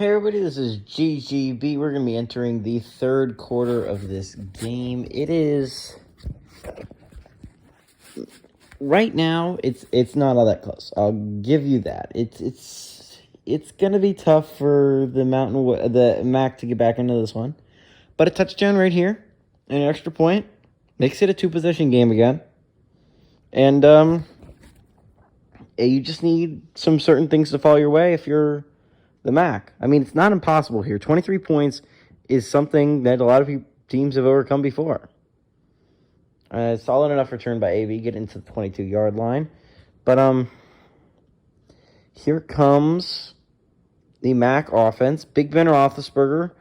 Hey everybody, this is GGB. We're going to be entering the third quarter of this game. It is right now. It's not all that close. I'll give you that. It's going to be tough for the Mac to get back into this one, but a touchdown right here, and an extra point makes it a two-possession game again, and you just need some certain things to fall your way if you're the Mac. I mean, it's not impossible here. 23 points is something that a lot of teams have overcome before. Solid enough return by AB, get into the 22-yard line. But here comes the Mac offense. Big Ben Roethlisberger,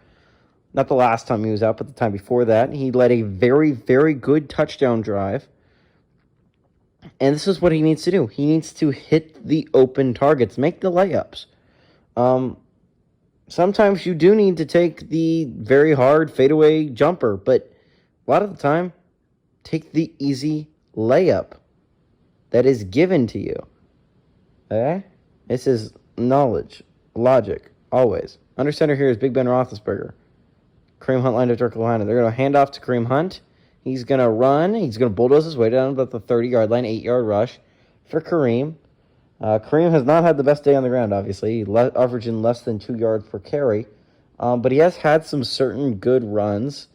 not the last time he was out, but the time before that, he led a very, very good touchdown drive. And this is what he needs to do. He needs to hit the open targets, make the layups. Sometimes you do need to take the very hard fadeaway jumper, but a lot of the time, take the easy layup that is given to you. Okay? This is knowledge, logic, always. Under center here is Big Ben Roethlisberger. Kareem Hunt lined up directly behind him. They're going to hand off to Kareem Hunt. He's going to run. He's going to bulldoze his way down about the 30-yard line, 8-yard rush for Kareem. Kareem has not had the best day on the ground, obviously, averaging less than 2 yards per carry. But he has had some certain good runs.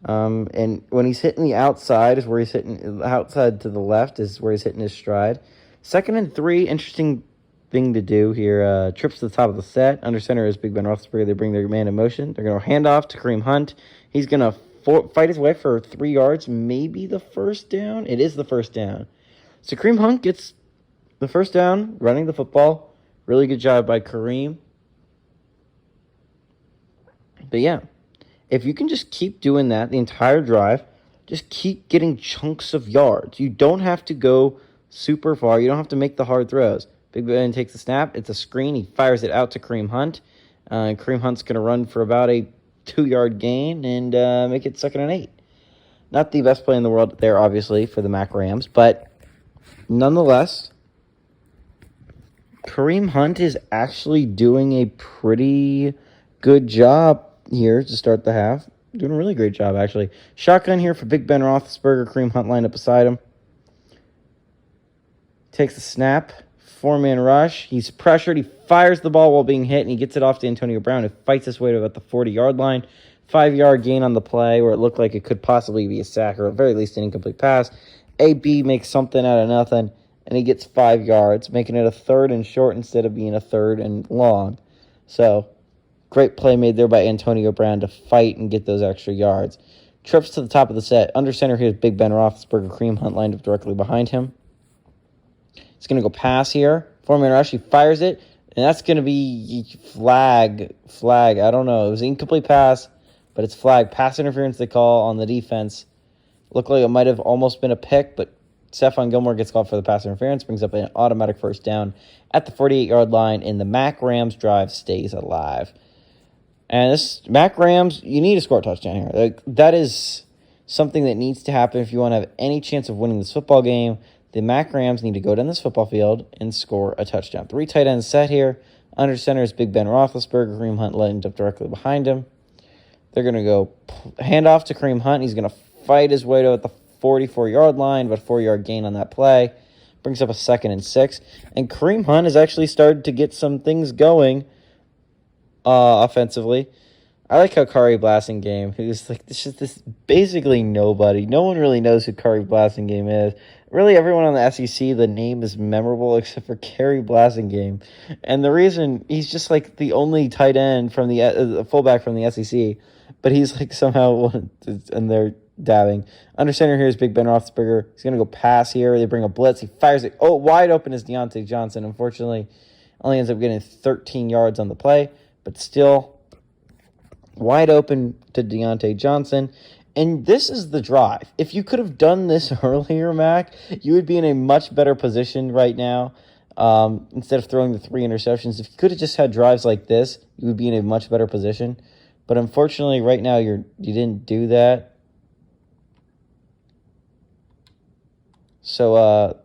And when he's hitting the outside is where he's hitting, outside to the left is where he's hitting his stride. 2nd and 3, interesting thing to do here. Trips to the top of the set. Under center is Big Ben Roethlisberger. They bring their man in motion. They're going to hand off to Kareem Hunt. He's going to fight his way for 3 yards, maybe the first down. It is the first down. So Kareem Hunt gets the first down, running the football. Really good job by Kareem. But yeah, if you can just keep doing that the entire drive, just keep getting chunks of yards. You don't have to go super far. You don't have to make the hard throws. Big Ben takes the snap. It's a screen. He fires it out to Kareem Hunt. Kareem Hunt's going to run for about a 2-yard gain and make it 2nd and 8. Not the best play in the world there, obviously, for the Mac Rams, but nonetheless, Kareem Hunt is actually doing a pretty good job here to start the half. Doing a really great job, actually. Shotgun here for Big Ben Roethlisberger. Kareem Hunt lined up beside him. Takes the snap. 4-man rush. He's pressured. He fires the ball while being hit, and he gets it off to Antonio Brown, who fights his way to about the 40-yard line. 5-yard gain on the play where it looked like it could possibly be a sack or at very least an incomplete pass. AB makes something out of nothing, and he gets 5 yards, making it a 3rd and short instead of being a 3rd and long. So, great play made there by Antonio Brown to fight and get those extra yards. Trips to the top of the set. Under center here is Big Ben Roethlisberger. Kareem Hunt lined up directly behind him. He's going to go pass here. 4-man rush. He fires it, and that's going to be flag. I don't know. It was an incomplete pass, but it's flag. Pass interference they call on the defense. Looked like it might have almost been a pick, but Stephon Gilmore gets called for the pass interference, brings up an automatic first down at the 48-yard line, and the Mac Rams drive stays alive. And this Mac Rams, you need to score a touchdown here. Like, that is something that needs to happen if you want to have any chance of winning this football game. The Mac Rams need to go down this football field and score a touchdown. 3 tight ends set here. Under center is Big Ben Roethlisberger. Kareem Hunt lined up directly behind him. They're going to go hand off to Kareem Hunt. He's going to fight his way to the 44-yard line, but 4-yard gain on that play. Brings up a 2nd and 6. And Kareem Hunt has actually started to get some things going offensively. I like how Kari Blasingame, who's like this basically nobody. No one really knows who Kari Blasingame is. Really, everyone on the SEC, the name is memorable except for Kari Blasingame. And the reason, he's just like the only tight end from the fullback from the SEC, but he's like somehow, and they're dabbing. Under center here is Big Ben Roethlisberger. He's going to go pass here. They bring a blitz. He fires it. Oh, wide open is Deontay Johnson. Unfortunately, only ends up getting 13 yards on the play, but still wide open to Deontay Johnson. And this is the drive. If you could have done this earlier, Mac, you would be in a much better position right now. Instead of throwing the 3 interceptions, if you could have just had drives like this, you would be in a much better position. But unfortunately, right now, you didn't do that. So,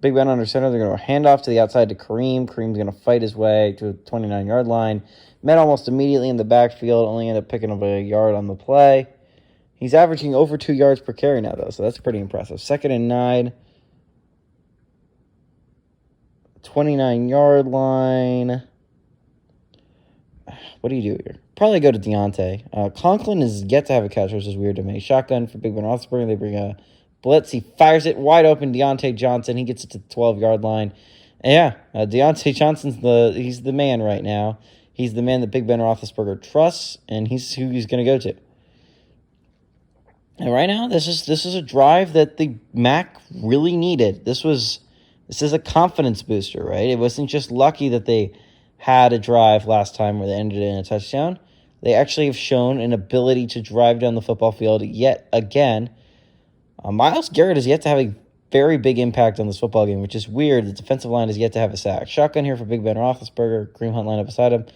Big Ben under center. They're going to hand off to the outside to Kareem. Kareem's going to fight his way to the 29-yard line. Met almost immediately in the backfield. Only ended up picking up a yard on the play. He's averaging over 2 yards per carry now, though, so that's pretty impressive. 2nd and 9. 29-yard line. What do you do here? Probably go to Deontay. Conklin is yet to have a catch, which is weird to me. Shotgun for Big Ben Roethlisberger. They bring a blitz. He fires it wide open. Deontay Johnson. He gets it to the 12-yard line. And yeah, Deontay Johnson's he's the man right now. He's the man that Big Ben Roethlisberger trusts, and he's who he's going to go to. And right now, this is a drive that the MAC really needed. This is a confidence booster, right? It wasn't just lucky that they had a drive last time where they ended in a touchdown. They actually have shown an ability to drive down the football field yet again. Myles Garrett has yet to have a very big impact on this football game, which is weird. The defensive line has yet to have a sack. Shotgun here for Big Ben Roethlisberger. Kareem Hunt line up beside him.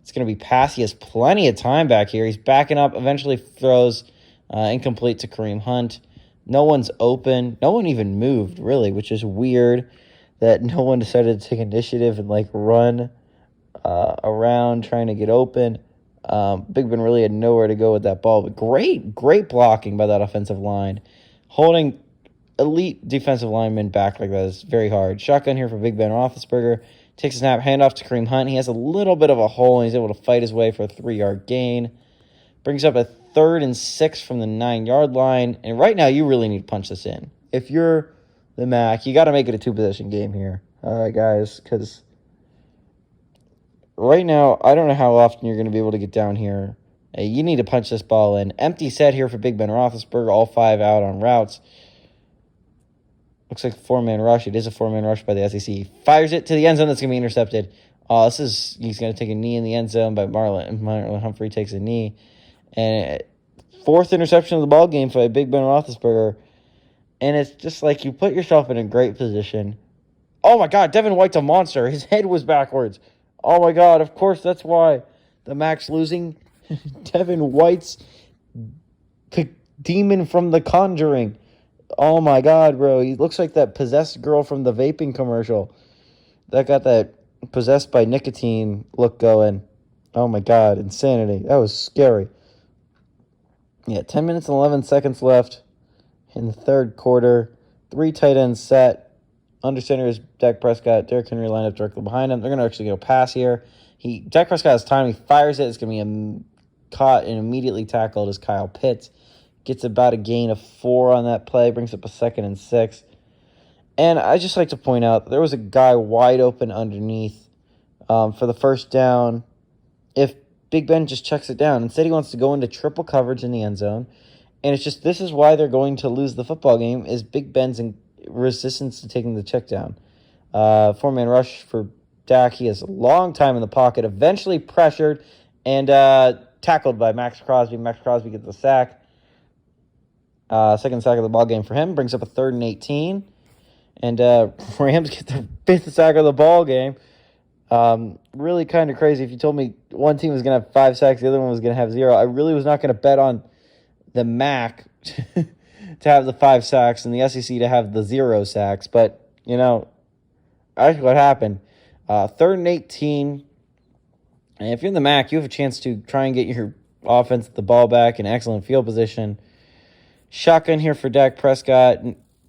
It's going to be pass. He has plenty of time back here. He's backing up, eventually throws incomplete to Kareem Hunt. No one's open. No one even moved, really, which is weird that no one decided to take initiative and run around trying to get open. Big Ben really had nowhere to go with that ball, but great blocking by that offensive line. Holding elite defensive linemen back like that is very hard. Shotgun here for Big Ben Roethlisberger. Takes a snap, handoff to Kareem Hunt. He has a little bit of a hole, and he's able to fight his way for a 3-yard gain. Brings up a 3rd and 6 from the 9-yard line. And right now, you really need to punch this in. If you're the MAC, you got to make it a 2-possession game here, guys, because right now, I don't know how often you're going to be able to get down here. You need to punch this ball in. Empty set here for Big Ben Roethlisberger, all 5 out on routes. Looks like a 4-man rush. It is a 4-man rush by the SEC. He fires it to the end zone. That's going to be intercepted. He's going to take a knee in the end zone, but Marlon Humphrey takes a knee. And 4th interception of the ball game for Big Ben Roethlisberger. And it's just like you put yourself in a great position. Oh, my God. Devin White's a monster. His head was backwards. Oh, my God. Of course, that's why the MAC's losing. Devin White's demon from The Conjuring. Oh, my God, bro. He looks like that possessed girl from the vaping commercial that got that possessed by nicotine look going. Oh, my God. Insanity. That was scary. Yeah, 10 minutes and 11 seconds left in the third quarter. 3 tight ends set. Under center is Dak Prescott. Derrick Henry lined up directly behind him. They're going to actually go pass here. Dak Prescott has time. He fires it. It's going to be caught and immediately tackled as Kyle Pitts. Gets about a gain of 4 on that play. Brings up a 2nd and 6. And I just like to point out there was a guy wide open underneath for the first down. If Big Ben just checks it down. Instead, he wants to go into triple coverage in the end zone. And it's just, this is why they're going to lose the football game, is Big Ben's resistance to taking the check down. 4-man rush for Dak. He has a long time in the pocket, eventually pressured and tackled by Max Crosby. Max Crosby gets the sack. 2nd sack of the ball game for him. Brings up a 3rd and 18. And Rams get the 5th sack of the ball game. Really kind of crazy. If you told me one team was going to have 5 sacks, the other one was going to have 0, I really was not going to bet on the MAC to have the 5 sacks and the SEC to have the 0 sacks. But, that's what happened. 3rd and 18. And if you're in the MAC, you have a chance to try and get your offense the ball back in excellent field position. Shotgun here for Dak Prescott.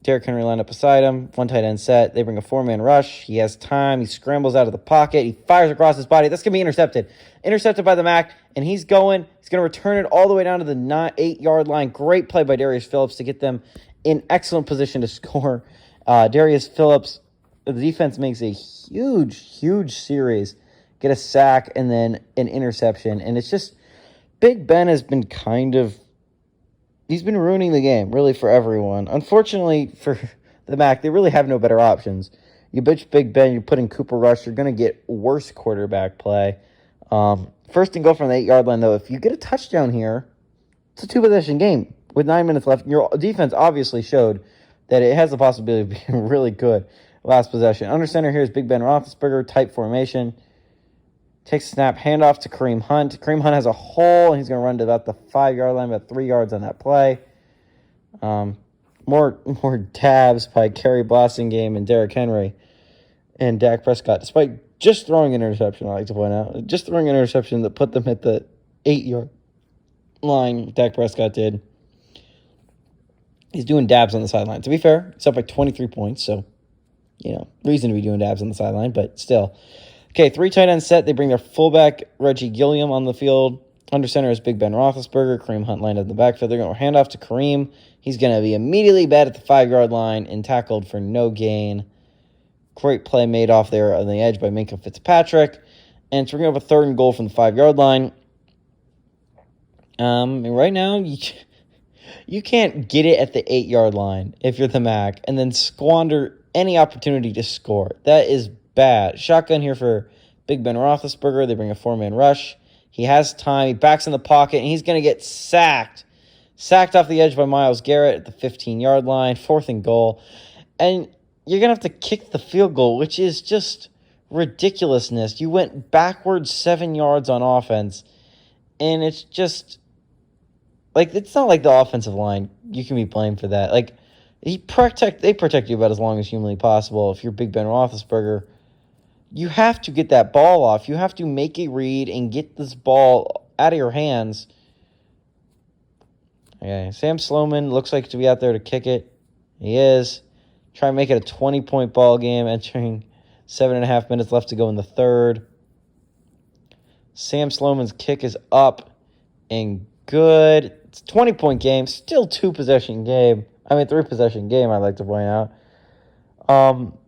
Derrick Henry lined up beside him. 1 tight end set. They bring a 4-man rush. He has time. He scrambles out of the pocket. He fires across his body. That's going to be intercepted. Intercepted by the MAC. And he's going to return it all the way down to the 8-yard line. Great play by Darius Phillips to get them in excellent position to score. Darius Phillips, the defense makes a huge series. Get a sack and then an interception. And it's just, Big Ben has been he's been ruining the game, really, for everyone. Unfortunately, for the MAC, they really have no better options. You bitch Big Ben, you put in Cooper Rush, you're going to get worse quarterback play. 1st and goal from the 8-yard line, though. If you get a touchdown here, it's a 2-possession game with 9 minutes left. Your defense obviously showed that it has the possibility of being really good last possession. Under center here is Big Ben Roethlisberger, type formation. Takes a snap, handoff to Kareem Hunt. Kareem Hunt has a hole, and he's going to run to about the 5-yard line, about 3 yards on that play. more dabs by Kerry Blasingame and Derrick Henry and Dak Prescott, despite just throwing an interception, I like to point out. Just throwing an interception that put them at the 8-yard line, Dak Prescott did. He's doing dabs on the sideline. To be fair, it's up by 23 points, so, reason to be doing dabs on the sideline, but still. Okay, 3 tight ends set. They bring their fullback, Reggie Gilliam, on the field. Under center is Big Ben Roethlisberger. Kareem Hunt lined up in the backfield. They're going to hand off to Kareem. He's going to be immediately bat at the 5-yard line and tackled for no gain. Great play made off there on the edge by Minkah Fitzpatrick. And so we're going to have a 3rd and goal from the 5-yard line. And right now, you can't get it at the 8-yard line if you're the Mac and then squander any opportunity to score. That is bad. Shotgun here for Big Ben Roethlisberger. They bring a 4-man rush. He has time. He backs in the pocket, and he's going to get sacked. Sacked off the edge by Myles Garrett at the 15-yard line. 4th and goal. And you're going to have to kick the field goal, which is just ridiculousness. You went backwards 7 yards on offense, and it's just... it's not like the offensive line. You can be blamed for that. They protect you about as long as humanly possible. If you're Big Ben Roethlisberger, you have to get that ball off. You have to make a read and get this ball out of your hands. Okay, Sam Sloman looks like to be out there to kick it. He is. Try and make it a 20-point ball game, entering 7.5 minutes left to go in the 3rd. Sam Sloman's kick is up and good. It's a 20-point game. Still 2-possession game. 3-possession game, I'd like to point out.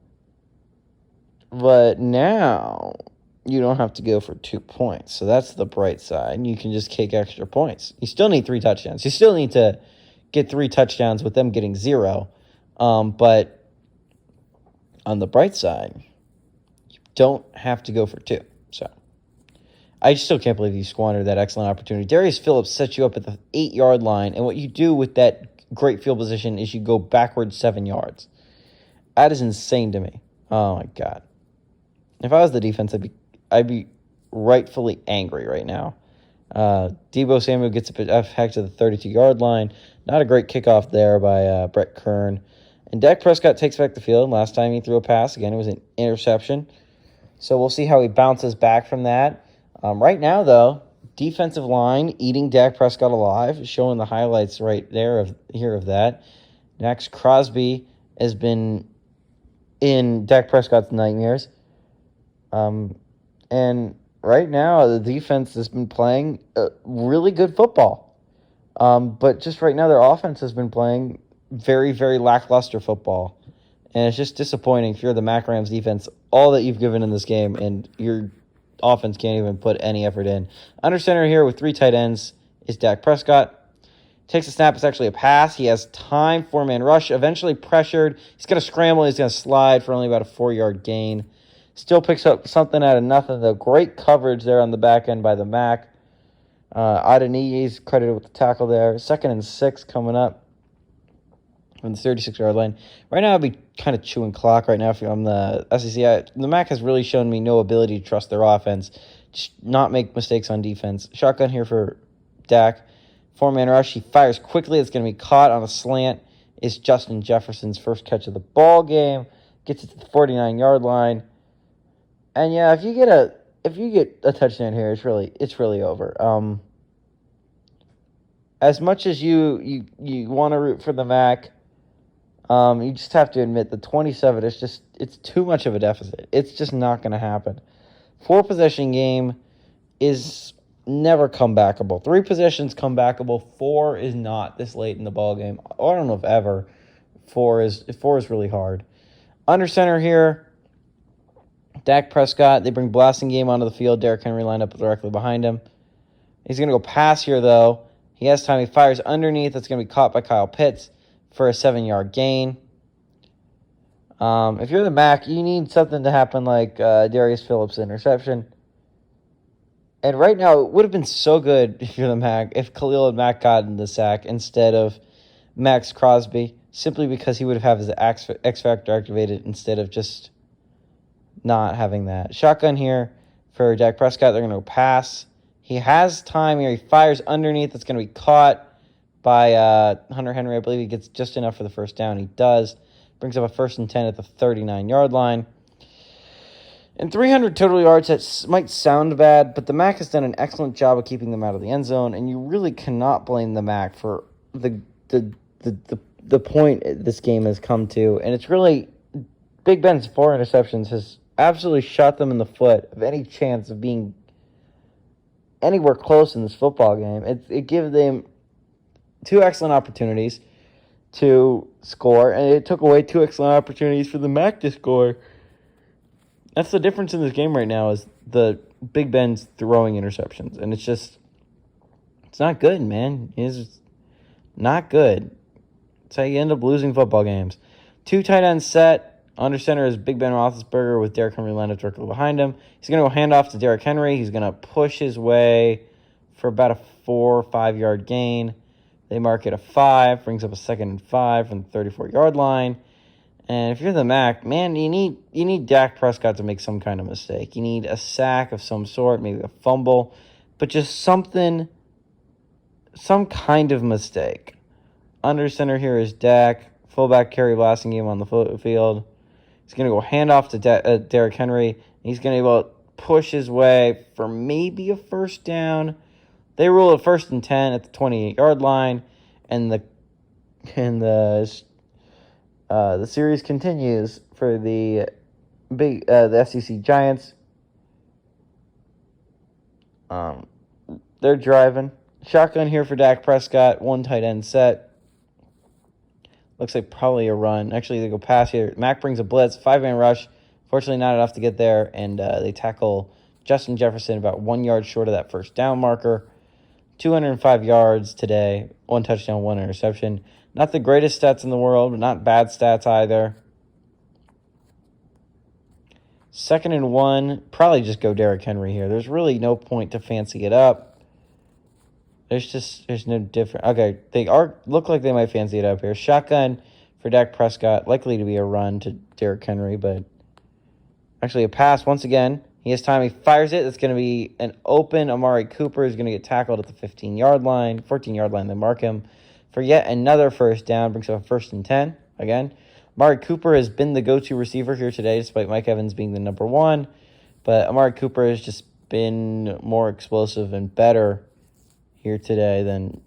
But now you don't have to go for 2 points. So that's the bright side. You can just kick extra points. You still need 3 touchdowns. You still need to get 3 touchdowns with them getting 0. But on the bright side, you don't have to go for 2. So I still can't believe you squandered that excellent opportunity. Darius Phillips sets you up at the 8-yard line, and what you do with that great field position is you go backwards 7 yards. That is insane to me. Oh, my God. If I was the defense, I'd be rightfully angry right now. Deebo Samuel gets it back to the 32-yard line. Not a great kickoff there by Brett Kern. And Dak Prescott takes back the field. Last time he threw a pass, again, it was an interception. So we'll see how he bounces back from that. Right now, though, defensive line eating Dak Prescott alive, showing the highlights right there of that. Max Crosby has been in Dak Prescott's nightmares. And right now, the defense has been playing really good football. But just right now, their offense has been playing very, very lackluster football. And it's just disappointing if you're the Mac Rams defense, all that you've given in this game, and your offense can't even put any effort in. Under center here with 3 tight ends is Dak Prescott. Takes a snap. It's actually a pass. He has time. 4-man rush. Eventually pressured. He's going to scramble. He's going to slide for only about a 4-yard gain. Still picks up something out of nothing, though. Great coverage there on the back end by the Mac. Adeniyi's credited with the tackle there. 2nd and 6 coming up from the 36-yard line. Right now, I'd be kind of chewing clock right now if I'm the SEC. The Mac has really shown me no ability to trust their offense. Just not make mistakes on defense. Shotgun here for Dak. 4-man rush. He fires quickly. It's going to be caught on a slant. It's Justin Jefferson's first catch of the ball game. Gets it to the 49-yard line. And yeah, if you get a touchdown here, it's really over. As much as you want to root for the Mac, you just have to admit the 27 it's too much of a deficit. It's just not going to happen. 4-possession game is never comebackable. 3 possessions comebackable. 4 is not this late in the ball game. I don't know if ever. 4 is really hard. Under center here, Dak Prescott. They bring Blasingame onto the field. Derrick Henry lined up directly behind him. He's going to go pass here, though. He has time. He fires underneath. It's going to be caught by Kyle Pitts for a 7-yard gain. If you're the Mac, you need something to happen like Darius Phillips' interception. And right now, it would have been so good if you're the Mac if Khalil and Mack got in the sack instead of Max Crosby, simply because he would have his X Factor activated instead of just not having that. Shotgun here for Dak Prescott. They're going to pass. He has time here. He fires underneath. It's going to be caught by Hunter Henry. I believe he gets just enough for the first down. He does. Brings up a 1st and 10 at the 39-yard line. And 300 total yards, that might sound bad, but the MAC has done an excellent job of keeping them out of the end zone, and you really cannot blame the MAC for the point this game has come to. And it's really, Big Ben's 4 interceptions has absolutely shot them in the foot of any chance of being anywhere close in this football game. It gave them 2 excellent opportunities to score, and it took away 2 excellent opportunities for the MAC to score. That's the difference in this game right now, is the Big Ben's throwing interceptions. And it's not good, man. It's not good. That's how you end up losing football games. 2 tight ends set. Under center is Big Ben Roethlisberger with Derrick Henry lined up directly behind him. He's going to go hand off to Derrick Henry. He's going to push his way for about a 4 or 5 yard gain. They mark it a 5, brings up a 2nd and 5 from the 34-yard line. And if you're the MAC, man, you need Dak Prescott to make some kind of mistake. You need a sack of some sort, maybe a fumble, but just some kind of mistake. Under center here is Dak, fullback Kerry Blasingame on the field. He's going to go hand off to Derrick Henry. He's going to be able to push his way for maybe a first down. They rule it 1st and 10 at the 28-yard line, and the series continues for the SEC Giants. They're driving. Shotgun here for Dak Prescott. 1 tight end set. Looks like probably a run. Actually, they go pass here. Mac brings a blitz. 5-man rush. Fortunately, not enough to get there. And they tackle Justin Jefferson about 1 yard short of that first down marker. 205 yards today. 1 touchdown, 1 interception. Not the greatest stats in the world, but not bad stats either. 2nd and 1. Probably just go Derrick Henry here. There's really no point to fancy it up. There's no different. Okay, they look like they might fancy it up here. Shotgun for Dak Prescott. Likely to be a run to Derrick Henry, but actually a pass once again. He has time. He fires it. It's going to be an open Amari Cooper. Is going to get tackled at the 14-yard line. They mark him for yet another first down. Brings up a 1st and 10 again. Amari Cooper has been the go-to receiver here today, despite Mike Evans being the number 1. But Amari Cooper has just been more explosive and better here today than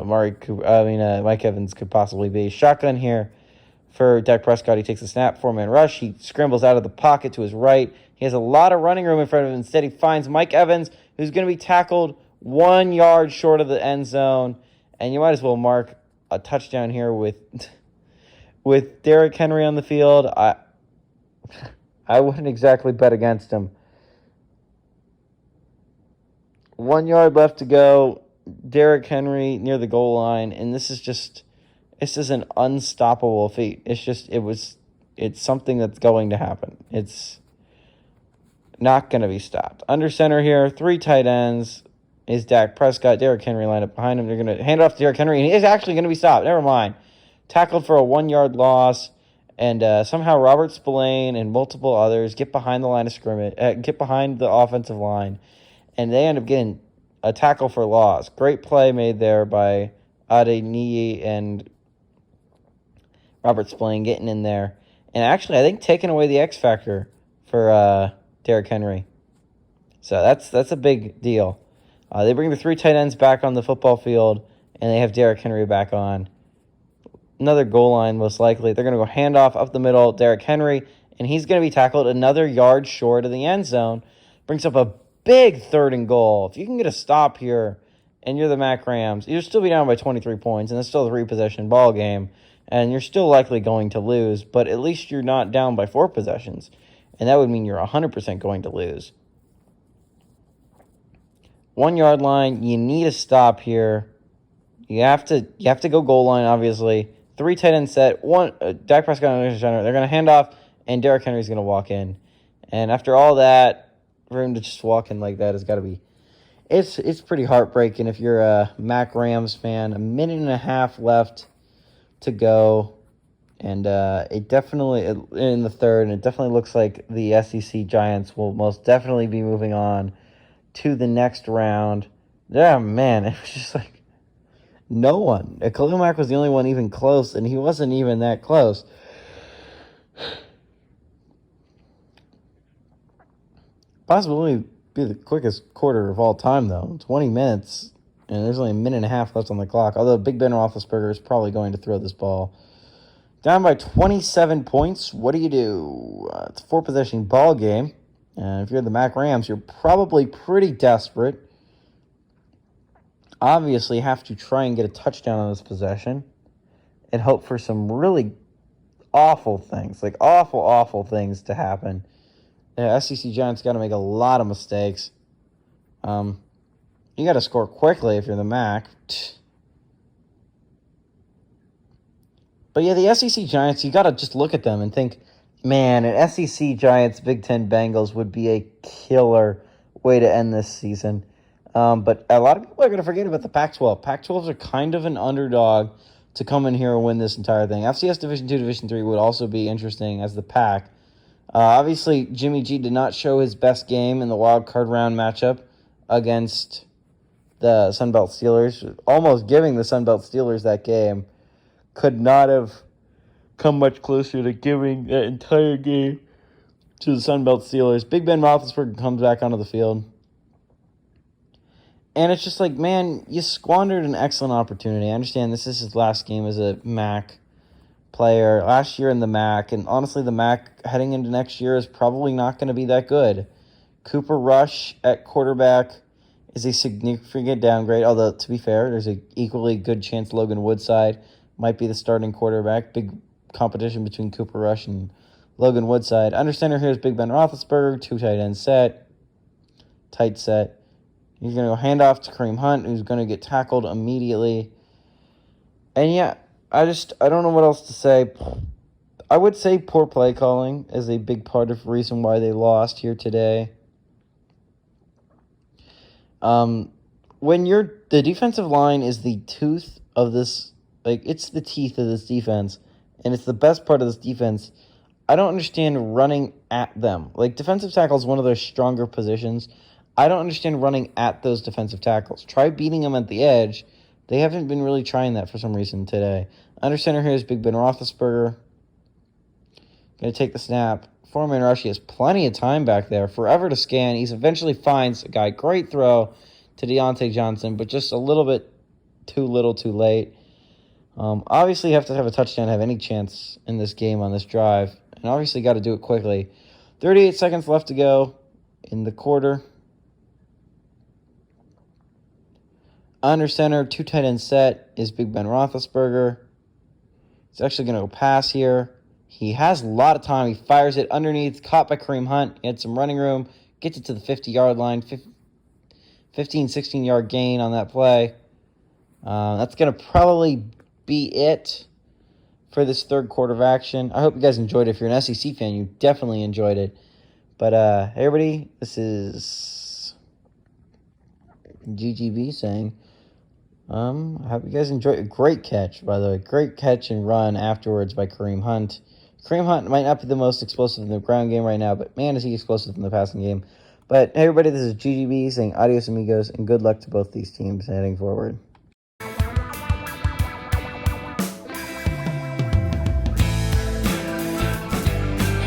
Mike Evans could possibly be. Shotgun here for Dak Prescott. He takes a snap, 4-man rush. He scrambles out of the pocket to his right. He has a lot of running room in front of him. Instead, he finds Mike Evans, who's going to be tackled 1 yard short of the end zone. And you might as well mark a touchdown here with Derrick Henry on the field. I wouldn't exactly bet against him. 1 yard left to go. Derrick Henry near the goal line, and this is an unstoppable feat. It's something that's going to happen. It's not going to be stopped. Under center here, 3 tight ends is Dak Prescott. Derrick Henry lined up behind him. They're going to hand it off to Derrick Henry, and he is actually going to be stopped. Never mind. Tackled for a 1 yard loss, and somehow Robert Spillane and multiple others get behind the line of scrimmage, get behind the offensive line, and they end up getting a tackle for loss. Great play made there by Adeniyi and Robert Spillane getting in there. And actually, I think taking away the X factor for Derrick Henry. So that's a big deal. They bring the 3 tight ends back on the football field, and they have Derrick Henry back on. Another goal line, most likely. They're going to go handoff up the middle, Derrick Henry, and he's going to be tackled another yard short of the end zone. Brings up a big 3rd and goal. If you can get a stop here and you're the MAC Rams, you'll still be down by 23 points, and it's still a 3-possession ball game, and you're still likely going to lose, but at least you're not down by 4 possessions, and that would mean you're 100% going to lose. 1 yard line, you need a stop here. You have to go goal line, obviously. 3 tight end set, Dak Prescott under center. They're going to hand off, and Derrick Henry's going to walk in. And after all that, for him to just walk in like that has got to be, it's pretty heartbreaking if you're a MAC Rams fan. 1.5 minutes left to go, and it definitely in the third, and it definitely looks like the SEC Giants will most definitely be moving on to the next round. Yeah, man, it was just like No one. Khalil Mack was the only one even close, and he wasn't even that close. Possibly be the quickest quarter of all time, though. 20 minutes, and there's only a minute and a half left on the clock. Although Big Ben Roethlisberger is probably going to throw this ball. Down by 27 points, what do you do? It's a 4-possession ball game. If you're the Mac Rams, you're probably pretty desperate. Obviously, have to try and get a touchdown on this possession and hope for some really awful things, like awful things to happen. The SEC Giants got to make a lot of mistakes. You got to score quickly if you're the Mac. But yeah, the SEC Giants, you got to just look at them and think, man, an SEC Giants Big Ten Bengals would be a killer way to end this season. But a lot of people are going to forget about the Pac-12. Pac-12s are kind of an underdog to come in here and win this entire thing. FCS Division II, Division III would also be interesting as the Pac. Obviously, Jimmy G did not show his best game in the wild card round matchup against the Sunbelt Steelers, almost giving the Sunbelt Steelers that game. Could not have come much closer to giving that entire game to the Sunbelt Steelers. Big Ben Roethlisberger comes back onto the field. And it's just like, man, you squandered an excellent opportunity. I understand this is his last game as a MAC player. Last year in the MAC, and honestly, the MAC heading into next year is probably not going to be that good. Cooper Rush at quarterback is a significant downgrade, although, to be fair, there's an equally good chance Logan Woodside might be the starting quarterback. Big competition between Cooper Rush and Logan Woodside. Under center here is Big Ben Roethlisberger, 2 tight end set, tight set. He's going to go hand off to Kareem Hunt, who's going to get tackled immediately. And yeah, I don't know what else to say. I would say poor play calling is a big part of the reason why they lost here today. When the defensive line is the tooth of this, like, it's the teeth of this defense, and it's the best part of this defense, I don't understand running at them. Like, defensive tackle is one of their stronger positions. I don't understand running at those defensive tackles. Try beating them at the edge. They haven't been really trying that for some reason today. Under center here is Big Ben Roethlisberger. Going to take the snap. Four-man rush. He has plenty of time back there. Forever to scan. He eventually finds a guy. Great throw to Deontay Johnson, but just a little bit too little too late. Obviously, you have to have a touchdown to have any chance in this game on this drive. And obviously got to do it quickly. 38 seconds left to go in the quarter. Under center, 2 tight end set is Big Ben Roethlisberger. He's actually going to go pass here. He has a lot of time. He fires it underneath, caught by Kareem Hunt. He had some running room, gets it to the 50-yard line, 15, 16-yard gain on that play. That's going to probably be it for this third quarter of action. I hope you guys enjoyed it. If you're an SEC fan, you definitely enjoyed it. But, hey, everybody, this is GGB saying, I hope you guys enjoyed a great catch, by the way. Great catch and run afterwards by Kareem Hunt. Kareem Hunt might not be the most explosive in the ground game right now, but man, is he explosive in the passing game. But hey, everybody, this is GGB saying adios amigos, and good luck to both these teams heading forward.